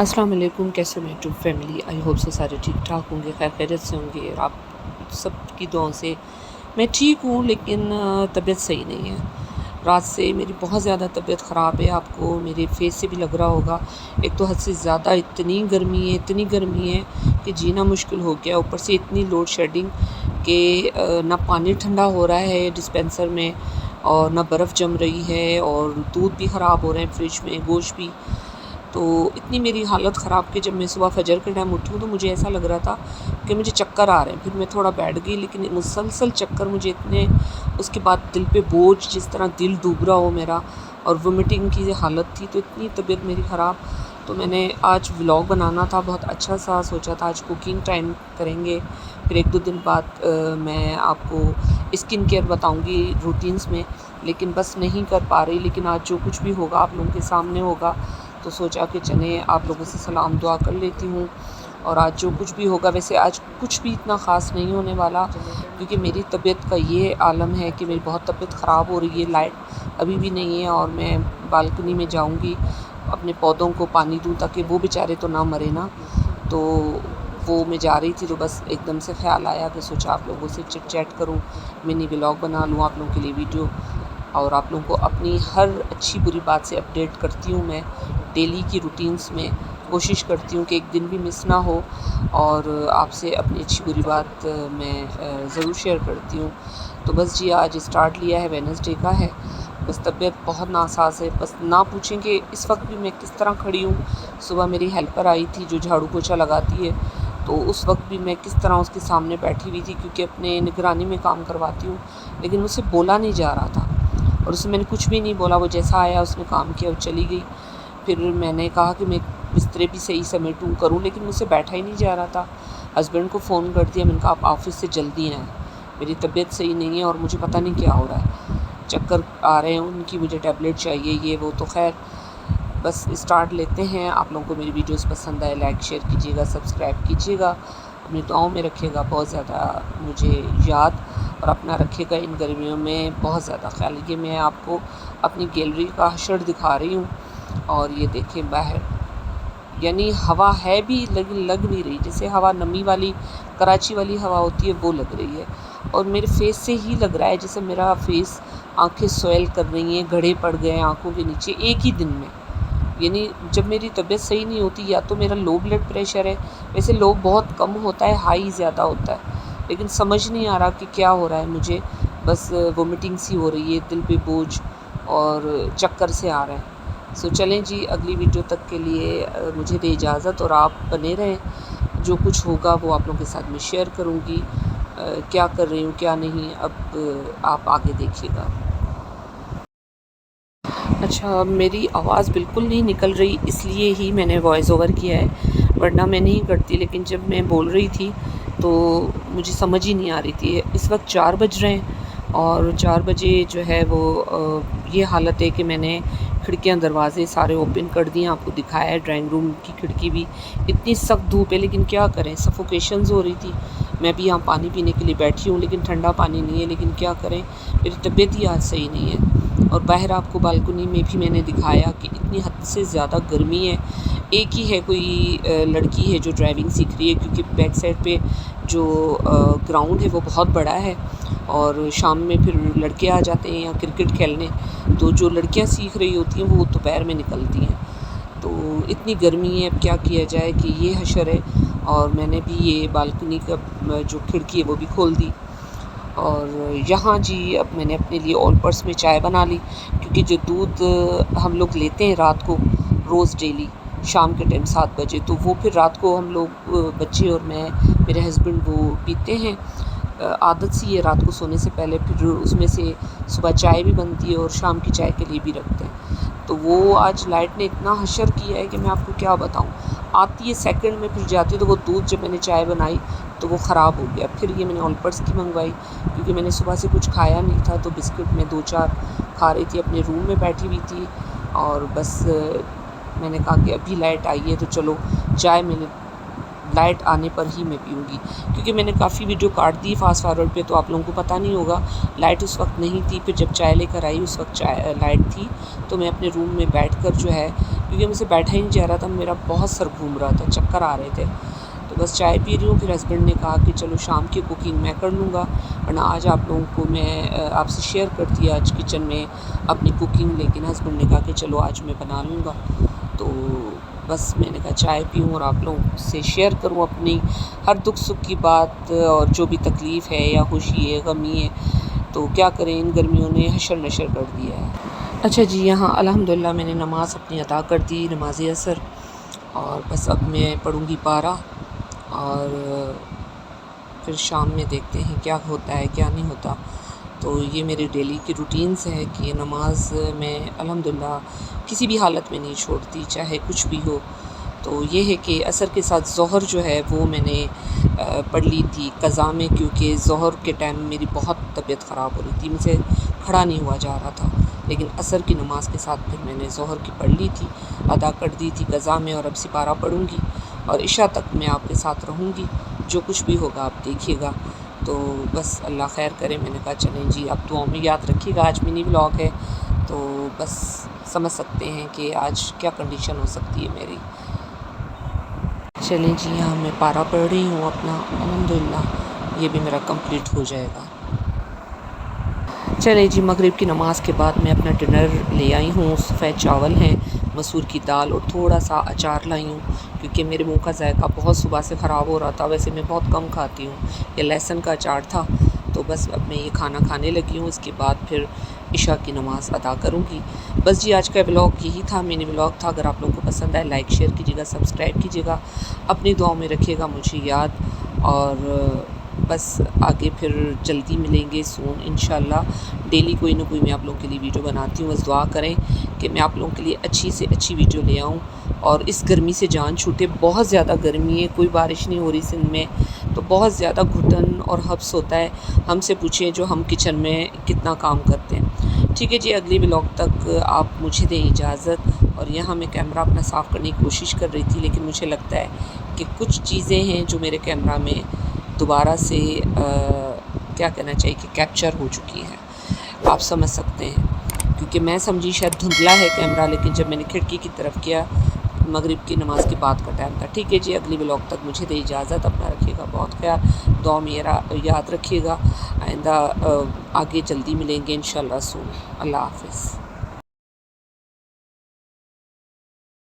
अस्सलाम वालेकुम। कैसे हो YouTube family? I hope so सारे ठीक ठाक होंगे, खैर खैरियत से होंगे। और आप सब की दुआओं से मैं ठीक हूँ, लेकिन तबीयत सही नहीं है। रात से मेरी बहुत ज़्यादा तबीयत ख़राब है, आपको मेरे फेस से भी लग रहा होगा। एक तो हद से ज़्यादा इतनी गर्मी है कि जीना मुश्किल हो गया। ऊपर से इतनी लोड शेडिंग कि ना पानी ठंडा हो रहा है डिस्पेंसर में, और ना बर्फ़ जम रही है, और दूध भी ख़राब हो रहे हैं फ्रिज में, गोश्त भी। तो इतनी मेरी हालत ख़राब कि जब मैं सुबह फजर के टाइम उठी हूँ तो मुझे ऐसा लग रहा था कि मुझे चक्कर आ रहे हैं। फिर मैं थोड़ा बैठ गई, लेकिन मुसलसल चक्कर मुझे इतने, उसके बाद दिल पे बोझ, जिस तरह दिल डूब रहा हो मेरा, और वोमिटिंग की हालत थी। तो इतनी तबीयत मेरी ख़राब। तो मैंने आज व्लॉग बनाना था बहुत अच्छा सा, सोचा था आज कुकिंग टाइम करेंगे, फिर 1-2 दिन बाद मैं आपको स्किन केयर बताऊँगी रूटीन्स में, लेकिन बस नहीं कर पा रही। लेकिन आज जो कुछ भी होगा आप लोगों के सामने होगा, तो सोचा कि चलें आप लोगों से सलाम दुआ कर लेती हूँ। और आज जो कुछ भी होगा, वैसे आज कुछ भी इतना ख़ास नहीं होने वाला, क्योंकि मेरी तबीयत का ये आलम है कि मेरी बहुत तबीयत ख़राब हो रही है। लाइट अभी भी नहीं है, और मैं बालकनी में जाऊँगी अपने पौधों को पानी दूँ ताकि वो बेचारे तो ना मरे ना। तो वो मैं जा रही थी, तो बस एकदम से ख़्याल आया कि सोचा आप लोगों से चिट चैट करूँ, मिनी व्लॉग बना लूँ आप लोगों के लिए वीडियो। और आप लोगों को अपनी हर अच्छी बुरी बात से अपडेट करती हूँ मैं डेली की रूटीन्स में। कोशिश करती हूँ कि एक दिन भी मिस ना हो, और आपसे अपनी अच्छी बुरी बात मैं ज़रूर शेयर करती हूँ। तो बस जी, आज स्टार्ट लिया है, वेडनेसडे का है। बस तबीयत बहुत नासाज है, बस ना पूछें कि इस वक्त भी मैं किस तरह खड़ी हूँ। सुबह मेरी हेल्पर आई थी जो झाड़ू पोछा लगाती है, तो उस वक्त भी मैं किस तरह उसके सामने बैठी हुई थी, क्योंकि अपने निगरानी में काम करवाती हूँ। लेकिन मुझसे बोला नहीं जा रहा था, और उससे मैंने कुछ भी नहीं बोला। वो जैसा आया उसने काम किया और चली गई। फिर मैंने कहा कि मैं बिस्तरे भी सही समेटूँ करूँ, लेकिन मुझसे बैठा ही नहीं जा रहा था। हस्बैंड को फ़ोन कर दिया, मैंने कहा आप ऑफ़िस से जल्दी आएँ, मेरी तबीयत सही नहीं है और मुझे पता नहीं क्या हो रहा है। चक्कर आ रहे हैं उनकी, मुझे टैबलेट चाहिए, ये वो। तो खैर बस स्टार्ट लेते हैं। आप लोगों को मेरी वीडियोस पसंद आए, लाइक शेयर कीजिएगा, सब्सक्राइब कीजिएगा, अपनी दुआओं में रखिएगा बहुत ज़्यादा मुझे याद, और अपना रखिएगा इन गर्मियों में बहुत ज़्यादा ख्याल। ये मैं आपको अपनी गैलरी का हशर दिखा रही हूँ, और ये देखें बाहर, यानी हवा है भी लेकिन लग नहीं रही। जैसे हवा नमी वाली, कराची वाली हवा होती है, वो लग रही है। और मेरे फेस से ही लग रहा है जैसे मेरा फेस, आंखें सोयल कर रही हैं, गड्ढे पड़ गए हैं आंखों के नीचे एक ही दिन में। यानी जब मेरी तबीयत सही नहीं होती, या तो मेरा लो ब्लड प्रेशर है, वैसे लो बहुत कम होता है, हाई ज़्यादा होता है, लेकिन समझ नहीं आ रहा कि क्या हो रहा है मुझे। बस वोमिटिंग सी हो रही है, दिल पे बोझ और चक्कर से आ रहा है। सो चलें जी, अगली वीडियो तक के लिए मुझे दे इजाज़त, और आप बने रहें। जो कुछ होगा वो आप लोगों के साथ मैं शेयर करूँगी, क्या कर रही हूँ क्या नहीं, अब आप आगे देखिएगा। अच्छा, मेरी आवाज़ बिल्कुल नहीं निकल रही, इसलिए ही मैंने वॉइस ओवर किया है, वरना मैं नहीं करती। लेकिन जब मैं बोल रही थी तो मुझे समझ ही नहीं आ रही थी। इस वक्त 4 बज रहे हैं, और 4 बजे जो है वो ये हालत है कि मैंने खिड़कियां दरवाज़े सारे ओपन कर दिए, आपको दिखाया है। ड्राइंग रूम की खिड़की भी, इतनी सख्त धूप है, लेकिन क्या करें, सफोकेशंस हो रही थी। मैं भी यहाँ पानी पीने के लिए बैठी हूँ, लेकिन ठंडा पानी नहीं है। लेकिन क्या करें, मेरी तबीयत ही आज सही नहीं है। और बाहर आपको बालकनी में भी मैंने दिखाया कि इतनी हद से ज़्यादा गर्मी है। एक ही है कोई लड़की है जो ड्राइविंग सीख रही है, क्योंकि बैक साइड पे जो ग्राउंड है वो बहुत बड़ा है, और शाम में फिर लड़के आ जाते हैं यहाँ क्रिकेट खेलने। तो जो लड़कियाँ सीख रही होती हैं वो दोपहर में निकलती हैं। तो इतनी गर्मी है, अब क्या किया जाए कि ये हशर है। और मैंने भी ये बालकनी का जो खिड़की है वो भी खोल दी। और यहाँ जी, अब मैंने अपने लिए ऑल पर्स में चाय बना ली, क्योंकि जो दूध हम लोग लेते हैं रात को रोज़ डेली शाम के टाइम 7 बजे, तो वो फिर रात को हम लोग बच्चे और मैं, मेरे हस्बैंड, वो पीते हैं। आदत सी है रात को सोने से पहले, फिर उसमें से सुबह चाय भी बनती है और शाम की चाय के लिए भी रखते हैं। तो वो आज लाइट ने इतना हशर किया है कि मैं आपको क्या बताऊँ। आती है सेकंड में, फिर जाती है, तो वो दूध जब मैंने चाय बनाई तो वो ख़राब हो गया। फिर ये मैंने ऑलपर्स की मंगवाई, क्योंकि मैंने सुबह से कुछ खाया नहीं था, तो बिस्किट में 2-4 खा रही थी, अपने रूम में बैठी हुई थी। और बस मैंने कहा कि अभी लाइट आई है तो चलो चाय मैंने लाइट आने पर ही मैं पीऊँगी, क्योंकि मैंने काफ़ी वीडियो काट दी फास्ट फॉरवर्ड पे, तो आप लोगों को पता नहीं होगा। लाइट उस वक्त नहीं थी, फिर जब चाय लेकर आई उस वक्त चाय लाइट थी। तो मैं अपने रूम में बैठकर जो है کیونکہ مجھ سے بیٹھا ہی نہیں جا رہا تھا، میرا بہت سر گھوم رہا تھا، چکر آ رہے تھے. تو بس چائے پی رہی ہوں. پھر ہسبینڈ نے کہا کہ چلو شام کی کوکنگ میں کر لوں گا، ورنہ آج آپ لوگوں کو میں آپ سے شیئر کرتی آج کچن میں اپنی کوکنگ، لیکن ہسبینڈ نے کہا کہ چلو آج میں بنا لوں گا. تو بس میں نے کہا چائے پیوں اور آپ لوگوں سے شیئر کروں اپنی ہر دکھ سکھ کی بات، اور جو بھی تکلیف ہے یا خوشی ہے غمی ہے. تو کیا کریں، ان گرمیوں نے حشر نشر کر دیا ہے. اچھا جی، یہاں الحمدللہ میں نے نماز اپنی ادا کر دی، نماز عصر، اور بس اب میں پڑھوں گی پارہ، اور پھر شام میں دیکھتے ہیں کیا ہوتا ہے کیا نہیں ہوتا. تو یہ میری ڈیلی کی روٹینز ہے کہ نماز میں الحمدللہ کسی بھی حالت میں نہیں چھوڑتی، چاہے کچھ بھی ہو. تو یہ ہے کہ عصر کے ساتھ ظہر جو ہے وہ میں نے پڑھ لی تھی قضا میں، کیونکہ ظہر کے ٹائم میری بہت طبیعت خراب ہو رہی تھی، مجھ سے کھڑا نہیں ہوا جا رہا تھا. لیکن عصر کی نماز کے ساتھ پھر میں نے ظہر کی پڑھ لی تھی، ادا کر دی تھی قضا میں، اور اب سپارہ پڑھوں گی اور عشاء تک میں آپ کے ساتھ رہوں گی. جو کچھ بھی ہوگا آپ دیکھیے گا. تو بس اللہ خیر کرے. میں نے کہا چلیں جی آپ دعاؤں میں یاد رکھیے گا. آج منی ولاگ ہے تو بس سمجھ سکتے ہیں کہ آج کیا کنڈیشن ہو سکتی ہے میری. چلیں جی، یہاں میں پارہ پڑھ رہی ہوں اپنا، الحمدللہ یہ بھی میرا کمپلیٹ ہو جائے گا. چلیں جی، مغرب کی نماز کے بعد میں اپنا ڈنر لے آئی ہوں. سفید چاول ہیں، مسور کی دال اور تھوڑا سا اچار لائی ہوں، کیونکہ میرے منہ کا ذائقہ بہت صبح سے خراب ہو رہا تھا. ویسے میں بہت کم کھاتی ہوں، یہ لہسن کا اچار تھا. تو بس اب میں یہ کھانا کھانے لگی ہوں. اس کے بعد پھر عشاء کی نماز ادا کروں گی. بس جی، آج کا ولاگ یہی تھا، منی ولاگ تھا. اگر آپ لوگوں کو پسند آئے لائک شیئر کیجیے گا، سبسکرائب کیجیے گا، اپنی دعاؤں میں رکھیے گا مجھے یاد. اور بس آگے پھر جلدی ملیں گے سون انشاءاللہ. ڈیلی کوئی نہ کوئی میں آپ لوگوں کے لیے ویڈیو بناتی ہوں. بس دعا کریں کہ میں آپ لوگوں کے لیے اچھی سے اچھی ویڈیو لے آؤں اور اس گرمی سے جان چھوٹے. بہت زیادہ گرمی ہے، کوئی بارش نہیں ہو رہی سندھ میں، تو بہت زیادہ گھٹن اور حبس ہوتا ہے. ہم سے پوچھیں جو ہم کچن میں کتنا کام کرتے ہیں. ٹھیک ہے جی، اگلی ولاگ تک آپ مجھے دیں اجازت. اور یہاں میں کیمرہ اپنا صاف کرنے کی کوشش کر رہی تھی، لیکن مجھے لگتا ہے کہ کچھ چیزیں ہیں جو میرے کیمرہ میں دوبارہ سے کیا کہنا چاہیے کہ کیپچر ہو چکی ہیں. آپ سمجھ سکتے ہیں، کیونکہ میں سمجھی شاید دھندلا ہے کیمرہ، لیکن جب میں نے کھڑکی کی طرف کیا، مغرب کی نماز کے بعد کا ٹائم تھا. ٹھیک ہے جی، اگلی ولاگ تک مجھے دے اجازت. اپنا رکھیے گا بہت خیال، دعا میں یاد رکھیے گا. آئندہ آگے جلدی ملیں گے انشاءاللہ سون. اللہ حافظ.